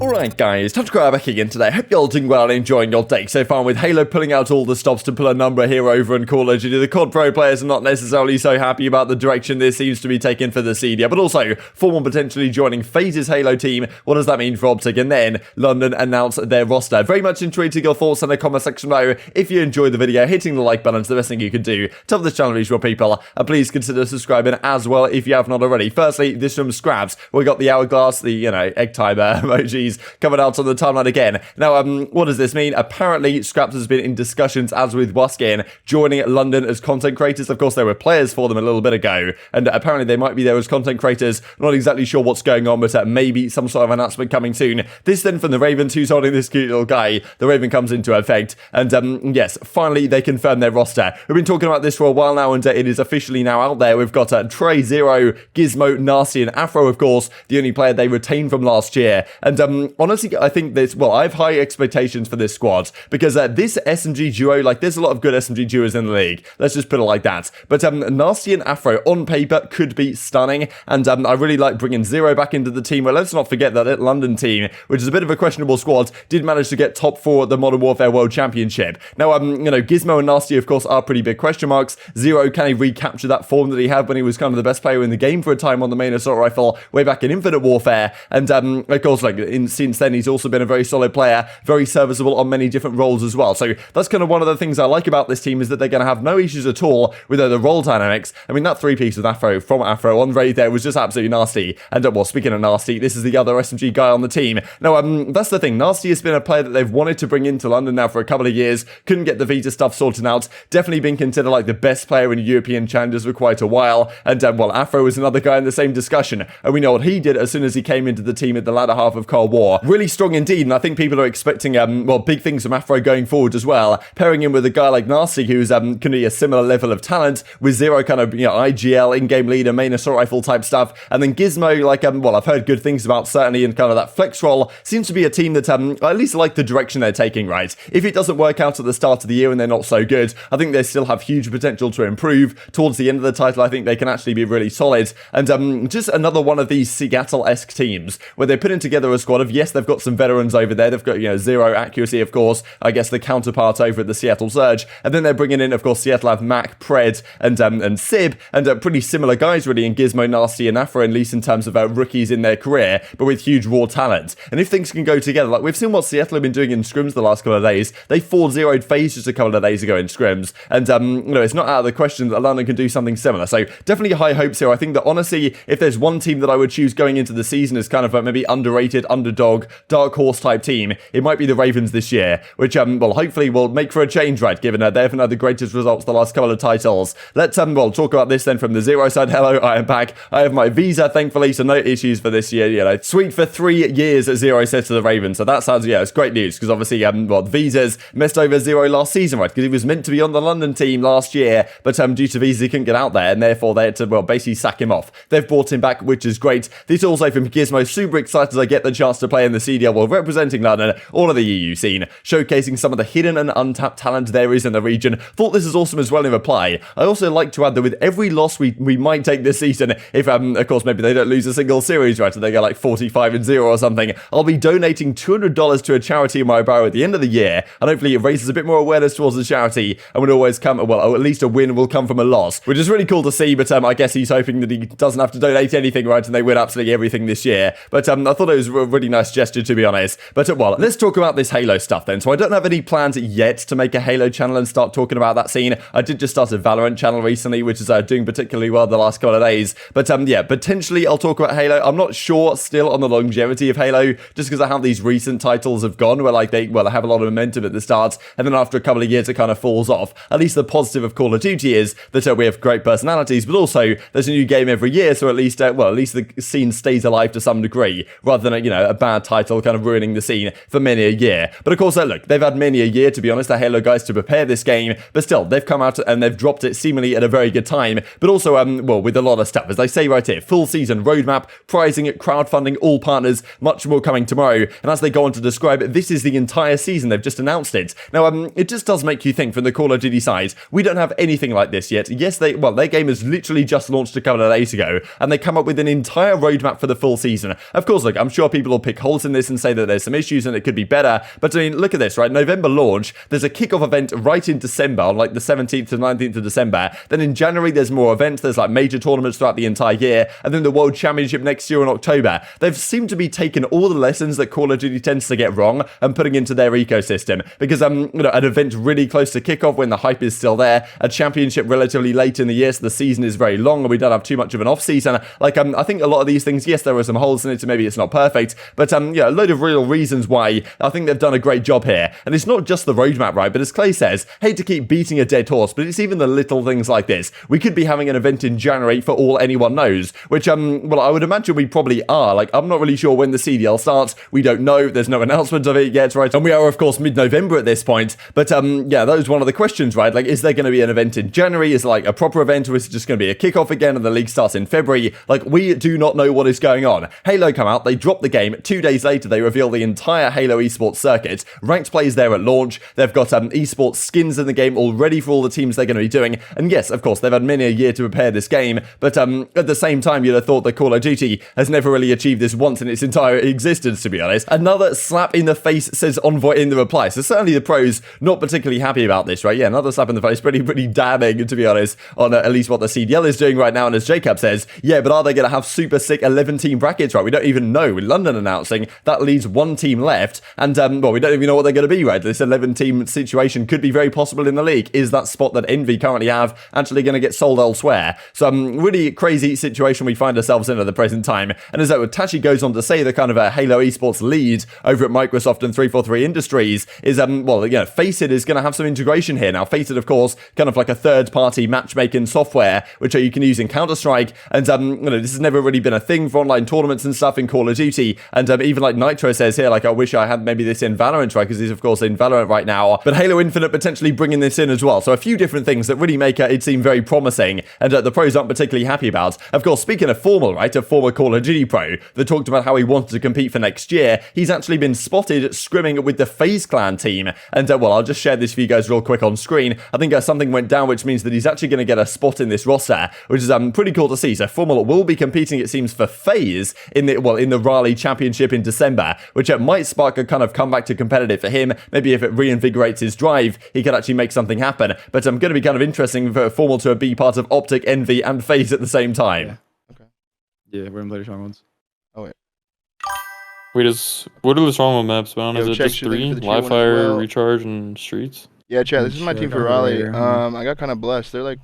Alright guys, TacticalRab back again today. Hope you're all doing well and enjoying your day so far, with Halo pulling out all the stops to pull a number here over in Call of Duty. The COD Pro players are not necessarily so happy about the direction this seems to be taken for the CDL, but also FormaL potentially joining FaZe's Halo team. What does that mean for Optic? And then London announced their roster. Very much intrigued your thoughts in the comment section below. If you enjoyed the video, hitting the like button is the best thing you can do to help this channel reach more people, and please consider subscribing as well if you have not already. Firstly, this from Scraps. We got the hourglass, the egg timer emojis coming out on the timeline again. Now, what does this mean? Apparently, Scraps has been in discussions, as with Waskin, joining London as content creators. Of course, there were players for them a little bit ago, and apparently they might be there as content creators. Not exactly sure what's going on, but maybe some sort of announcement coming soon. This then from the Ravens, who's holding this cute little guy. The Raven comes into effect, and yes, finally they confirm their roster. We've been talking about this for a while now, and it is officially now out there. We've got Trey, Zero, Gizmo, Nasty, and Afro, of course, the only player they retained from last year. And honestly, I think this, well, I have high expectations for this squad, because this SMG duo, like, there's a lot of good SMG duos in the league. Let's just put it like that. But Nasty and Afro on paper could be stunning, and I really like bringing Zero back into the team. Well, let's not forget that London team, which is a bit of a questionable squad, did manage to get top 4 at the Modern Warfare World Championship. Now, Gizmo and Nasty, of course, are pretty big question marks. Zero, can he recapture that form that he had when he was kind of the best player in the game for a time on the main assault rifle way back in Infinite Warfare? And of course, like, since then, he's also been a very solid player, very serviceable on many different roles as well. So that's kind of one of the things I like about this team, is that they're going to have no issues at all with the role dynamics. I mean, that 3-piece with Afro, from Afro on raid there, was just absolutely nasty. And well, speaking of nasty, this is the other SMG guy on the team. Now, that's the thing. Nasty has been a player that they've wanted to bring into London now for a couple of years. Couldn't get the visa stuff sorted out. Definitely been considered like the best player in European challenges for quite a while. And well, Afro is another guy in the same discussion. And we know what he did as soon as he came into the team at the latter half of Cold War. Really strong indeed. And I think people are expecting, well, big things from Afro going forward as well. Pairing him with a guy like Nasty, who's going to be a similar level of talent, with Zero kind of, IGL, in-game leader, main assault rifle type stuff. And then Gizmo, like, well, I've heard good things about, certainly in kind of that flex role. Seems to be a team that, I at least like the direction they're taking, right? If it doesn't work out at the start of the year and they're not so good, I think they still have huge potential to improve. Towards the end of the title, I think they can actually be really solid. And just another one of these Seattle-esque teams, where they're putting together a squad of, yes, they've got some veterans over there. They've got, Zero accuracy, of course, I guess the counterpart over at the Seattle Surge. And then they're bringing in, of course, Seattle have Mack, Pred, and Sib, and pretty similar guys, really, in Gizmo, Nasty, and Afro, at least in terms of rookies in their career, but with huge raw talent. And if things can go together, like we've seen what Seattle have been doing in scrims the last couple of days. They 4-0'd FaZe just a couple of days ago in scrims. And, it's not out of the question that London can do something similar. So definitely high hopes here. I think that, honestly, if there's one team that I would choose going into the season as kind of a maybe underrated, underdog, dark horse type team, it might be the Ravens this year, which, well, hopefully will make for a change, right, given they've had the greatest results the last couple of titles. Let's, well, talk about this then from the Zero side. Hello, I am back. I have my visa, thankfully, so no issues for this year, Sweet for 3 years, Zero says to the Ravens. So that sounds, it's great news, because obviously, well, the visas messed over Zero last season, right, because he was meant to be on the London team last year, but due to visas, he couldn't get out there, and therefore they had to, well, basically sack him off. They've brought him back, which is great. This also from Gizmo, super excited as I get the chance to play in the CDL, well, representing London, all of the EU scene, showcasing some of the hidden and untapped talent there is in the region. Thought this is awesome as well in reply. I also like to add that with every loss we might take this season, if, of course, maybe they don't lose a single series, right, and they go like 45-0 or something, I'll be donating $200 to a charity in my bio at the end of the year, and hopefully it raises a bit more awareness towards the charity, and would always come, well, at least a win will come from a loss, which is really cool to see. But I guess he's hoping that he doesn't have to donate anything, right, and they win absolutely everything this year. But I thought it was a really nice gesture, to be honest. But well, let's talk about this Halo stuff then. So I don't have any plans yet to make a Halo channel and start talking about that scene. I did just start a Valorant channel recently, which is doing particularly well the last couple of days. But yeah, potentially I'll talk about Halo. I'm not sure still on the longevity of Halo, just because I have these recent titles have gone where, like, they have a lot of momentum at the start, and then after a couple of years it kind of falls off. At least the positive of Call of Duty is that we have great personalities, but also there's a new game every year, so at least the scene stays alive to some degree, rather than a bad title kind of ruining the scene for many a year. But of course, look, they've had many a year, to be honest, the Halo guys, to prepare this game, but still, they've come out and they've dropped it seemingly at a very good time, but also, well, with a lot of stuff, as they say right here, full season roadmap, pricing, crowdfunding, all partners, much more coming tomorrow. And as they go on to describe it, this is the entire season. They've just announced it. Now, it just does make you think from the Call of Duty side, we don't have anything like this yet. Yes, their game has literally just launched a couple of days ago, and they come up with an entire roadmap for the full season. Of course, look, I'm sure people will pick pick holes in this and say that there's some issues and it could be better. But I mean, look at this, right? November launch, there's a kickoff event right in December, on like the 17th to 19th of December. Then in January, there's more events. There's like major tournaments throughout the entire year. And then the World Championship next year in October. They've seemed to be taking all the lessons that Call of Duty tends to get wrong and putting into their ecosystem. Because, you know, an event really close to kickoff when the hype is still there, a championship relatively late in the year, so the season is very long and we don't have too much of an off season. Like, I think a lot of these things, yes, there are some holes in it, so maybe it's not perfect, but yeah, a load of real reasons why I think they've done a great job here. And it's not just the roadmap, right? But as Clay says, hate to keep beating a dead horse, but it's even the little things like this. We could be having an event in January for all anyone knows, which, well, I would imagine we probably are. Like, I'm not really sure when the CDL starts. We don't know. There's no announcement of it yet, right? And we are, of course, mid-November at this point. But yeah, that was one of the questions, right? Like, is there going to be an event in January? Is it like a proper event, or is it just going to be a kickoff again and the league starts in February? Like, we do not know what is going on. Halo come out, they drop the game. 2 days later, they reveal the entire Halo esports circuit. Ranked plays there at launch. They've got esports skins in the game already for all the teams they're going to be doing. And yes, of course, they've had many a year to prepare this game. But at the same time, you'd have thought that Call of Duty has never really achieved this once in its entire existence, to be honest. Another slap in the face, says Envoy in the reply. So certainly the pros not particularly happy about this, right? Yeah, another slap in the face, pretty damning, to be honest, on at least what the CDL is doing right now. And as Jacob says, yeah, but are they going to have super sick 11-team brackets, right? We don't even know. With London announcing, that leaves one team left. And, well, we don't even know what they're going to be, right? This 11-team situation could be very possible in the league. Is that spot that Envy currently have actually going to get sold elsewhere? So, really crazy situation we find ourselves in at the present time. And as Tachi goes on to say, the kind of a Halo esports lead over at Microsoft and 343 Industries is, well, you know, FaZe is going to have some integration here. Now, FaZe, of course, kind of like a third-party matchmaking software, which you can use in Counter-Strike. And, you know, this has never really been a thing for online tournaments and stuff in Call of Duty. And even like Nitro says here, like, I wish I had maybe this in Valorant, right? Because he's, of course, in Valorant right now. But Halo Infinite potentially bringing this in as well. So a few different things that really make it seem very promising and the pros aren't particularly happy about. Of course, speaking of FormaL, right, a former Call of Duty pro that talked about how he wanted to compete for next year, he's actually been spotted scrimming with the FaZe clan team. And, well, I'll just share this for you guys real quick on screen. I think something went down, which means that he's actually going to get a spot in this roster, which is pretty cool to see. So FormaL will be competing, it seems, for FaZe in the Raleigh Championship in December, which might spark a kind of comeback to competitive for him. Maybe if it reinvigorates his drive, he could actually make something happen. But going to be kind of interesting for FormaL to be part of Optic, Envy, and FaZe at the same time. Yeah. Okay. Yeah, we're in later strong ones. Oh wait. Wait, what are the strong maps, man? Is it just 3? Live Fire, well. Recharge, and Streets? Yeah, Chad, this is my team for Raleigh. I got kind of blessed. They're like,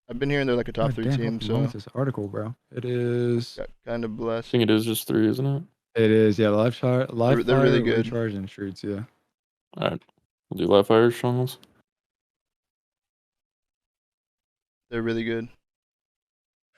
I've been hearing they're like a top 3 team. So what's this article, bro? It is got kind of blessed. I think it is just 3, isn't it? It is, yeah. Live Fire, they're really good. Recharge, and Streets, yeah. All right, we'll do Live Fire strongholds. They're really good.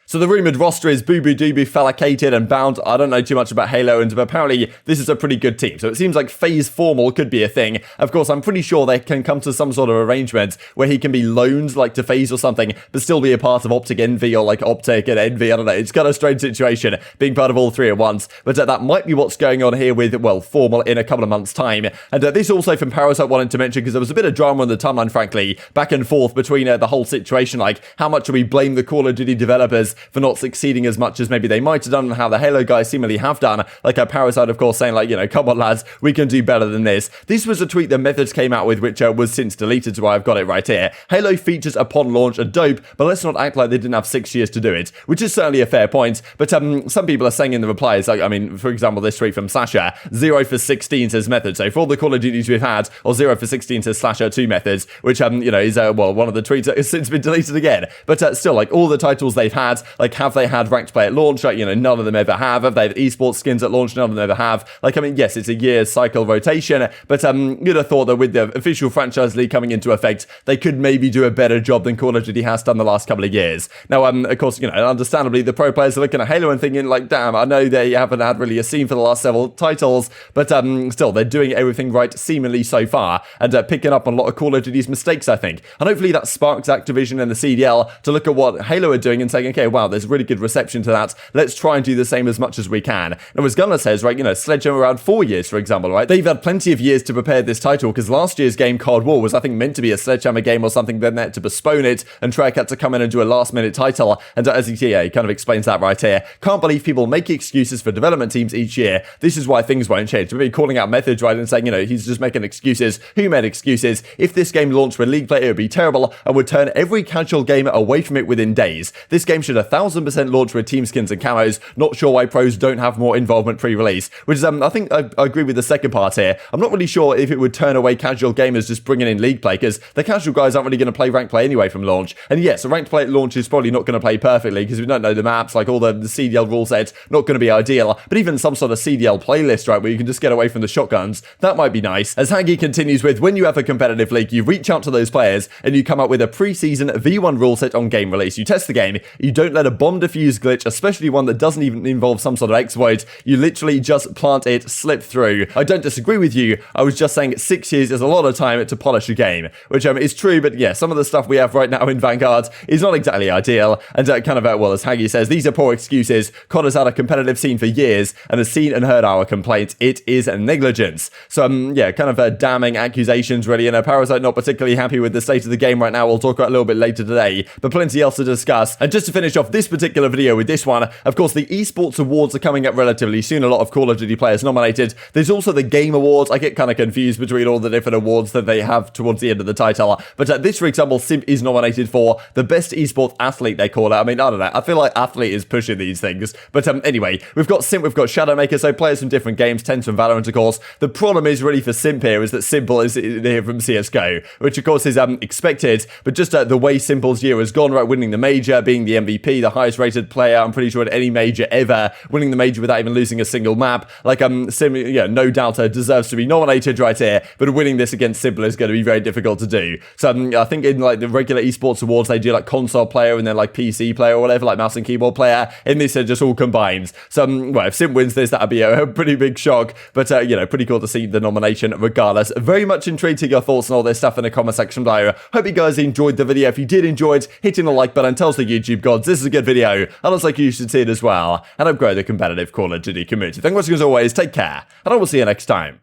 So the rumoured roster is Boo Boo Dooboo, Fallacated, and Bound. I don't know too much about Halo, but apparently this is a pretty good team. So it seems like FaZe FormaL could be a thing. Of course, I'm pretty sure they can come to some sort of arrangement where he can be loaned, like, to FaZe or something, but still be a part of Optic Envy or, like, Optic and Envy. I don't know. It's kind of a strange situation, being part of all 3 at once. But that might be what's going on here with, well, FormaL in a couple of months' time. And this also from Parasite wanted to mention, because there was a bit of drama on the timeline, frankly, back and forth between the whole situation, like, how much do we blame the Call of Duty developers for not succeeding as much as maybe they might have done, and how the Halo guys seemingly have done. Like a Parasite, of course, saying, like, you know, come on, lads, we can do better than this. This was a tweet that Methodz came out with, which was since deleted, so I've got it right here. Halo features upon launch are dope, but let's not act like they didn't have 6 years to do it, which is certainly a fair point. But some people are saying in the replies, like, I mean, for example, this tweet from Sasha, 0 for 16 says Methodz. So for all the Call of Duties we've had, or 0 for 16 says /2 Methodz, which, you know, is, well, one of the tweets that has since been deleted again. But still, like, all the titles they've had, like, have they had ranked play at launch? Like, you know, none of them ever have. Have they had esports skins at launch? None of them ever have. Like, I mean, yes, it's a year's cycle rotation, but you'd have thought that with the official franchise league coming into effect, they could maybe do a better job than Call of Duty has done the last couple of years. Now, of course, you know, understandably, the pro players are looking at Halo and thinking, like, damn, I know they haven't had really a scene for the last several titles, but still, they're doing everything right seemingly so far, and picking up on a lot of Call of Duty's mistakes, I think. And hopefully that sparks Activision and the CDL to look at what Halo are doing and saying, okay, wow, there's really good reception to that. Let's try and do the same as much as we can. And as Gunless says, right, you know, Sledgehammer around 4 years, for example, right? They've had plenty of years to prepare this title because last year's game, Cold War, was I think meant to be a Sledgehammer game or something. Then they had to postpone it, and Treyarch had to come in and do a last-minute title. And as he kind of explains that right here. Can't believe people make excuses for development teams each year. This is why things won't change. We've been calling out Methodz, right, and saying, you know, he's just making excuses. Who made excuses? If this game launched with League play, it would be terrible and would turn every casual gamer away from it within days. This game should 1000% launch with team skins and camos. Not sure why pros don't have more involvement pre-release. Which is, I think I agree with the second part here. I'm not really sure if it would turn away casual gamers just bringing in League play, because the casual guys aren't really going to play ranked play anyway from launch. And yes, a ranked play at launch is probably not going to play perfectly because we don't know the maps, like all the CDL rule sets, not going to be ideal. But even some sort of CDL playlist, right, where you can just get away from the shotguns, that might be nice. As Hagi continues with, when you have a competitive league, you reach out to those players and you come up with a pre-season V1 rule set on game release. You test the game, you don't let a bomb defuse glitch, especially one that doesn't even involve some sort of exploit. You literally just plant it, slip through. I don't disagree with you. I was just saying 6 years is a lot of time to polish a game, which is true, but yeah, some of the stuff we have right now in Vanguard is not exactly ideal. And kind of, well, as Hagi says, these are poor excuses. COD has had a competitive scene for years and has seen and heard our complaints. It is negligence. So, yeah, kind of damning accusations, really. And Parasite not particularly happy with the state of the game right now. We'll talk about a little bit later today, but plenty else to discuss. And just to finish off this particular video with this one, of course, the Esports Awards are coming up relatively soon. A lot of Call of Duty players nominated. There's also the Game Awards. I get kind of confused between all the different awards that they have towards the end of the title. But this, for example, Simp is nominated for the best esports athlete, they call it. I mean, I don't know. I feel like athlete is pushing these things. But anyway, we've got Simp, we've got Shadowmaker, so players from different games, Tens from Valorant, of course. The problem is really for Simp here is that Simple is here from CSGO, which of course is expected, but just the way Simple's year has gone, right, winning the major, being the MVP, the highest rated player, I'm pretty sure at any major ever, winning the major without even losing a single map, like Sim, yeah, no doubt deserves to be nominated right here, but winning this against Simple is going to be very difficult to do. So I think in like the regular esports awards, they do like console player and then like PC player or whatever, like mouse and keyboard player. In this, it just all combines. So well, if Simp wins this, that'd be a pretty big shock, but you know, pretty cool to see the nomination regardless. Very much intrigued to your thoughts on all this stuff in the comment section below. Hope you guys enjoyed the video. If you did enjoy it, hitting the like button tells the YouTube gods this is a good video, and it looks like you should see it as well, and help grow the competitive Call of Duty community. Thanks for watching as always, take care, and I will see you next time.